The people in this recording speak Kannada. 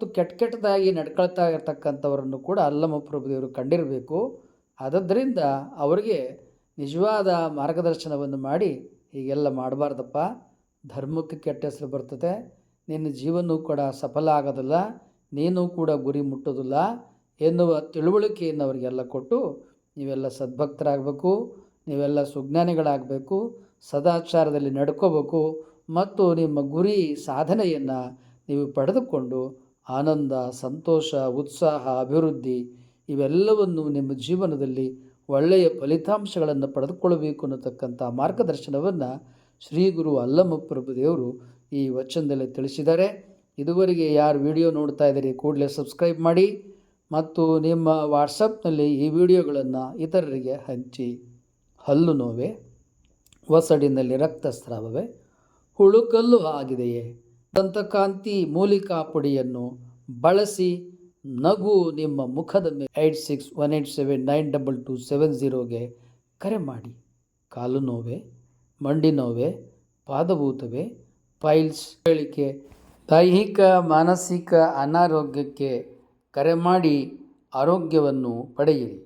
ಮತ್ತು ಕೆಟ್ಟದಾಗಿ ನಡ್ಕೊಳ್ತಾ ಇರ್ತಕ್ಕಂಥವರನ್ನು ಕೂಡ ಅಲ್ಲಮ ಪ್ರಭುದೇವರು ಕಂಡಿರಬೇಕು. ಆದ್ದರಿಂದ ಅವರಿಗೆ ನಿಜವಾದ ಮಾರ್ಗದರ್ಶನವನ್ನು ಮಾಡಿ ಹೀಗೆಲ್ಲ ಮಾಡಬಾರ್ದಪ್ಪ, ಧರ್ಮಕ್ಕೆ ಕೆಟ್ಟ ಹೆಸರು ಬರ್ತದೆ, ನಿನ್ನ ಜೀವನವೂ ಕೂಡ ಸಫಲ ಆಗೋದಿಲ್ಲ, ನೀನು ಕೂಡ ಗುರಿ ಮುಟ್ಟೋದಿಲ್ಲ ಎನ್ನುವ ತಿಳುವಳಿಕೆಯನ್ನು ಅವರಿಗೆಲ್ಲ ಕೊಟ್ಟು ನೀವೆಲ್ಲ ಸದ್ಭಕ್ತರಾಗಬೇಕು, ನೀವೆಲ್ಲ ಸುಜ್ಞಾನಿಗಳಾಗಬೇಕು, ಸದಾಚಾರದಲ್ಲಿ ನಡ್ಕೋಬೇಕು ಮತ್ತು ನಿಮ್ಮ ಗುರಿ ಸಾಧನೆಯನ್ನು ನೀವು ಪಡೆದುಕೊಂಡು ಆನಂದ, ಸಂತೋಷ, ಉತ್ಸಾಹ, ಅಭಿವೃದ್ಧಿ ಇವೆಲ್ಲವನ್ನು ನಿಮ್ಮ ಜೀವನದಲ್ಲಿ ಒಳ್ಳೆಯ ಫಲಿತಾಂಶಗಳನ್ನು ಪಡೆದುಕೊಳ್ಳಬೇಕು ಅನ್ನತಕ್ಕಂಥ ಮಾರ್ಗದರ್ಶನವನ್ನು ಶ್ರೀ ಗುರು ಅಲ್ಲಮ ಪ್ರಭುದೇವರು ಈ ವಚನದಲ್ಲಿ ತಿಳಿಸಿದ್ದಾರೆ. ಇದುವರೆಗೆ ಯಾರು ವಿಡಿಯೋ ನೋಡ್ತಾ ಇದ್ದೀರಿ ಕೂಡಲೇ ಸಬ್ಸ್ಕ್ರೈಬ್ ಮಾಡಿ ಮತ್ತು ನಿಮ್ಮ ವಾಟ್ಸಪ್ನಲ್ಲಿ ಈ ವಿಡಿಯೋಗಳನ್ನು ಇತರರಿಗೆ ಹಂಚಿ. ಹಲ್ಲು ನೋವೆ, ಒಸಡಿನಲ್ಲಿ ರಕ್ತಸ್ರಾವವೇ, ಹುಳುಕಲ್ಲು ಆಗಿದೆಯೇ, ದಂತಕಾಂತಿ ಮೂಲಿಕಾ ಪುಡಿಯನ್ನು ಬಳಸಿ ನಗು ನಿಮ್ಮ ಮುಖದ ಮೇಲೆ 8618792270 ಕರೆ ಮಾಡಿ. ಕಾಲು ನೋವೆ, ಮಂಡಿ ನೋವೆ, ಪಾದಭೂತವೇ, ಪೈಲ್ಸ್, ಹೇಳಿಕೆ, ದೈಹಿಕ ಮಾನಸಿಕ ಅನಾರೋಗ್ಯಕ್ಕೆ ಕರೆ ಮಾಡಿ ಆರೋಗ್ಯವನ್ನು ಪಡೆಯಿರಿ.